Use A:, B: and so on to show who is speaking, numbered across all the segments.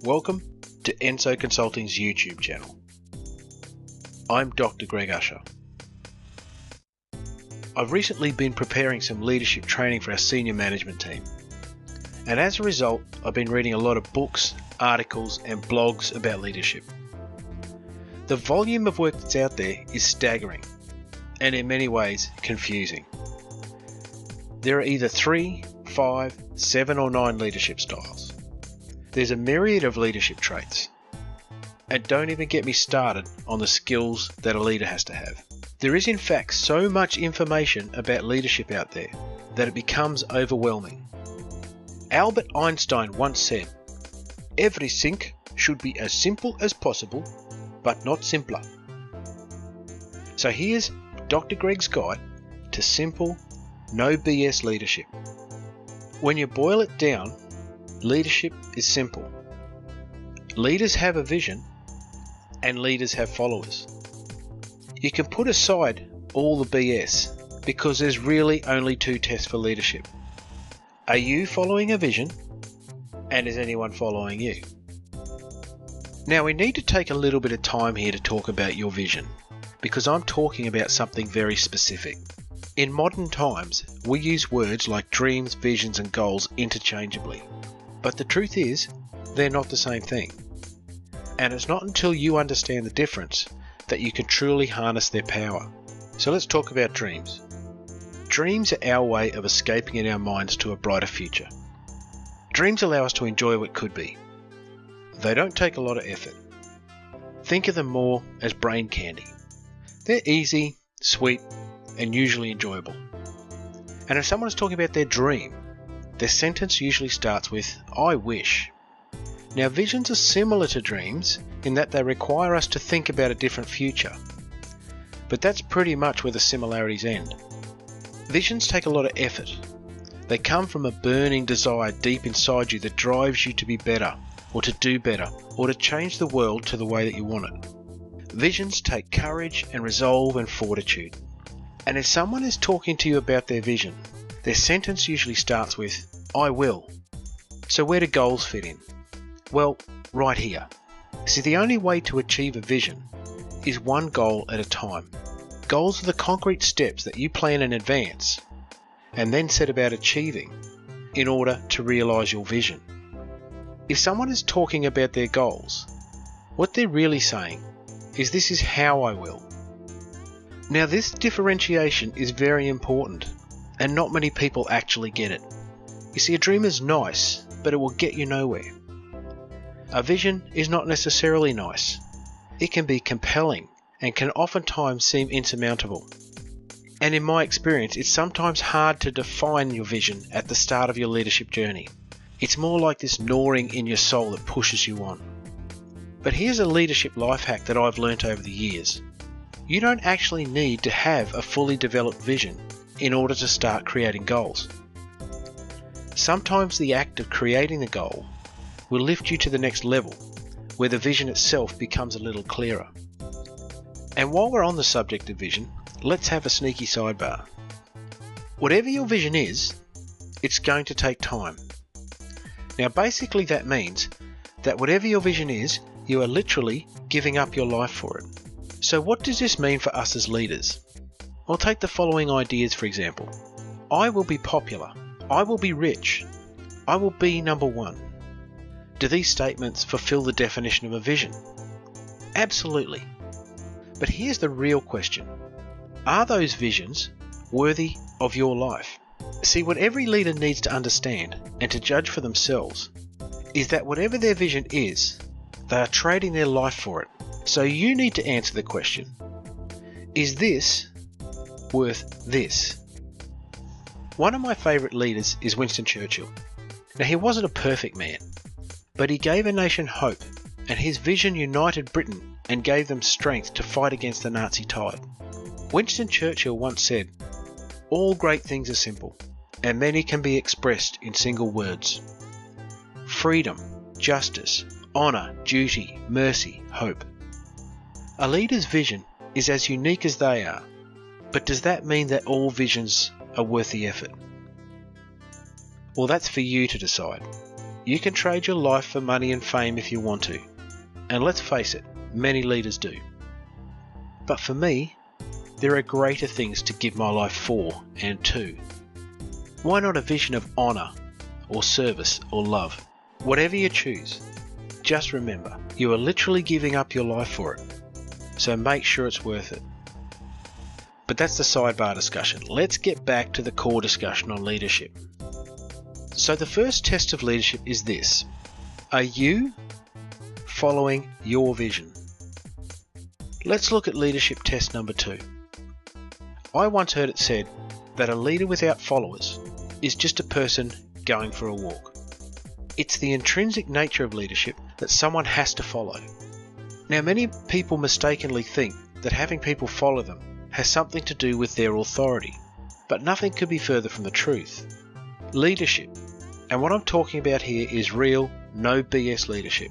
A: Welcome to Enso Consulting's YouTube channel. I'm Dr. Greg Usher. I've recently been preparing some leadership training for our senior management team, and as a result I've been reading a lot of books, articles and blogs about leadership. The volume of work that's out there is staggering and in many ways confusing. There are either 3, 5, 7 or 9 leadership styles. There's a myriad of leadership traits. And don't even get me started on the skills that a leader has to have. There is in fact so much information about leadership out there that it becomes overwhelming. Albert Einstein once said, "Everything should be as simple as possible, but not simpler." So here's Dr. Greg's guide to simple, no BS leadership. When you boil it down, leadership is simple. Leaders have a vision and leaders have followers. You can put aside all the BS because there's really only 2 tests for leadership. Are you following a vision, and is anyone following you? Now we need to take a little bit of time here to talk about your vision, because I'm talking about something very specific. In modern times, we use words like dreams, visions and goals interchangeably. But the truth is, they're not the same thing. And it's not until you understand the difference that you can truly harness their power. So let's talk about dreams. Dreams are our way of escaping in our minds to a brighter future. Dreams allow us to enjoy what could be. They don't take a lot of effort. Think of them more as brain candy. They're easy, sweet, and usually enjoyable. And if someone is talking about their dream, their sentence usually starts with, "I wish." Now visions are similar to dreams in that they require us to think about a different future. But that's pretty much where the similarities end. Visions take a lot of effort. They come from a burning desire deep inside you that drives you to be better, or to do better, or to change the world to the way that you want it. Visions take courage and resolve and fortitude. And if someone is talking to you about their vision, their sentence usually starts with, "I will." So where do goals fit in? Well, right here. See, the only way to achieve a vision is one goal at a time. Goals are the concrete steps that you plan in advance and then set about achieving in order to realize your vision. If someone is talking about their goals, what they're really saying is, "This is how I will." Now this differentiation is very important, and not many people actually get it. You see, a dream is nice, but it will get you nowhere. A vision is not necessarily nice. It can be compelling and can oftentimes seem insurmountable. And in my experience, it's sometimes hard to define your vision at the start of your leadership journey. It's more like this gnawing in your soul that pushes you on. But here's a leadership life hack that I've learnt over the years. You don't actually need to have a fully developed vision in order to start creating goals. Sometimes the act of creating the goal will lift you to the next level, where the vision itself becomes a little clearer. And while we're on the subject of vision, let's have a sneaky sidebar. Whatever your vision is, it's going to take time. Now basically that means that whatever your vision is, you are literally giving up your life for it. So what does this mean for us as leaders? Well, take the following ideas for example. I will be popular. I will be rich. I will be number 1. Do these statements fulfill the definition of a vision? Absolutely. But here's the real question. Are those visions worthy of your life? See, what every leader needs to understand and to judge for themselves is that whatever their vision is, they are trading their life for it. So you need to answer the question, is this worth this? One of my favourite leaders is Winston Churchill. Now he wasn't a perfect man, but he gave a nation hope, and his vision united Britain and gave them strength to fight against the Nazi tide. Winston Churchill once said, "All great things are simple, and many can be expressed in single words. Freedom, justice, honour, duty, mercy, hope." A leader's vision is as unique as they are, but does that mean that all visions are worth the effort? Well, that's for you to decide. You can trade your life for money and fame if you want to, and let's face it, many leaders do. But for me, there are greater things to give my life for and to. Why not a vision of honour, or service, or love? Whatever you choose, just remember, you are literally giving up your life for it, so make sure it's worth it. But that's the sidebar discussion. Let's get back to the core discussion on leadership. So the first test of leadership is this: are you following your vision? Let's look at leadership test number 2. I once heard it said that a leader without followers is just a person going for a walk. It's the intrinsic nature of leadership that someone has to follow. Now, many people mistakenly think that having people follow them has something to do with their authority, but nothing could be further from the truth. Leadership, and what I'm talking about here is real, no BS leadership,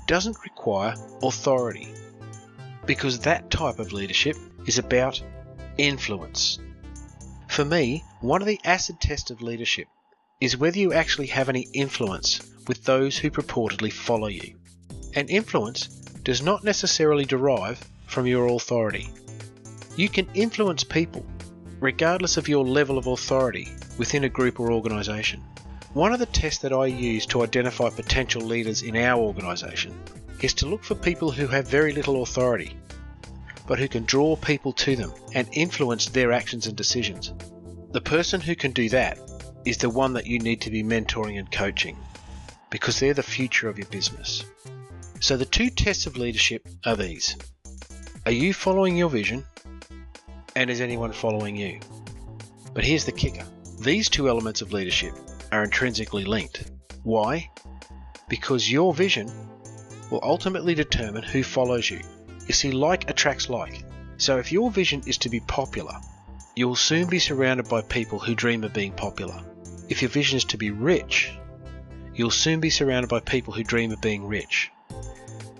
A: doesn't require authority, because that type of leadership is about influence. For me, one of the acid tests of leadership is whether you actually have any influence with those who purportedly follow you. And influence does not necessarily derive from your authority. You can influence people regardless of your level of authority within a group or organisation. One of the tests that I use to identify potential leaders in our organisation is to look for people who have very little authority, but who can draw people to them and influence their actions and decisions. The person who can do that is the one that you need to be mentoring and coaching, because they're the future of your business. So the 2 tests of leadership are these: are you following your vision, and is anyone following you? But here's the kicker: these 2 elements of leadership are intrinsically linked. Why? Because your vision will ultimately determine who follows you. You see, like attracts like. So if your vision is to be popular, you will soon be surrounded by people who dream of being popular. If your vision is to be rich, you'll soon be surrounded by people who dream of being rich.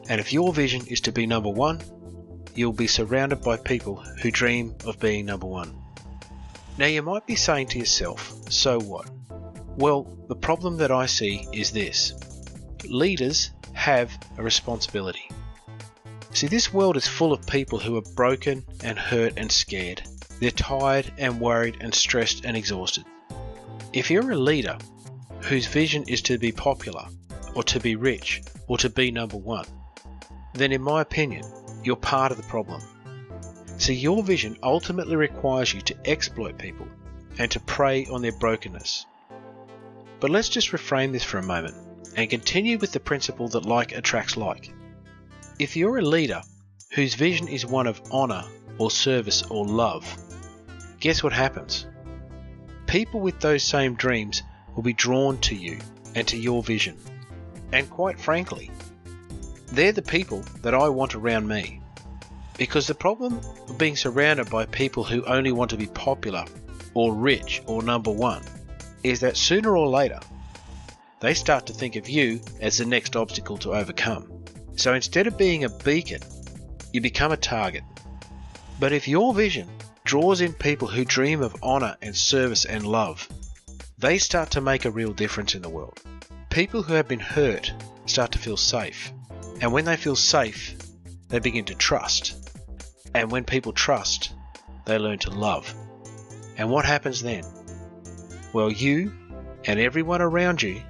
A: And if your vision is to be number 1, you'll be surrounded by people who dream of being number 1. Now you might be saying to yourself, so what? Well, the problem that I see is this: leaders have a responsibility. See, this world is full of people who are broken and hurt and scared. They're tired and worried and stressed and exhausted. If you're a leader whose vision is to be popular, or to be rich, or to be number 1, then in my opinion, you're part of the problem. See, your vision ultimately requires you to exploit people and to prey on their brokenness. But let's just reframe this for a moment and continue with the principle that like attracts like. If you're a leader whose vision is one of honour or service or love, guess what happens? People with those same dreams will be drawn to you and to your vision. And quite frankly, they're the people that I want around me. Because the problem of being surrounded by people who only want to be popular or rich or number 1 is that sooner or later they start to think of you as the next obstacle to overcome. So instead of being a beacon, you become a target. But if your vision draws in people who dream of honour and service and love, they start to make a real difference in the world. People who have been hurt start to feel safe. And when they feel safe, they begin to trust. And when people trust, they learn to love. And what happens then? Well, you and everyone around you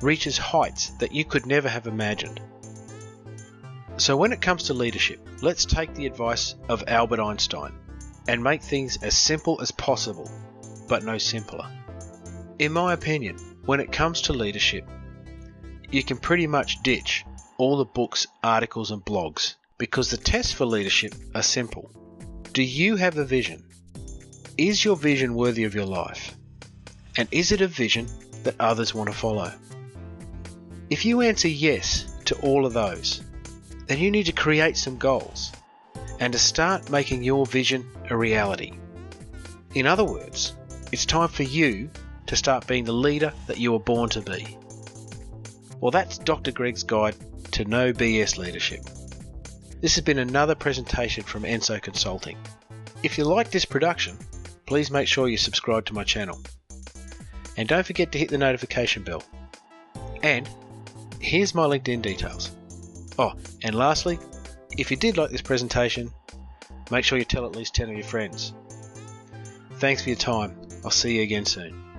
A: reaches heights that you could never have imagined. So when it comes to leadership, let's take the advice of Albert Einstein and make things as simple as possible, but no simpler. In my opinion, when it comes to leadership, you can pretty much ditch all the books, articles and blogs, because the tests for leadership are simple. Do you have a vision? Is your vision worthy of your life? And is it a vision that others want to follow? If you answer yes to all of those, then you need to create some goals and to start making your vision a reality. In other words, it's time for you to start being the leader that you were born to be. Well, that's Dr. Greg's guide to no BS leadership. This has been another presentation from Enso Consulting. If you like this production, please make sure you subscribe to my channel. And don't forget to hit the notification bell. And here's my LinkedIn details. Oh, and lastly, if you did like this presentation, make sure you tell at least 10 of your friends. Thanks for your time. I'll see you again soon.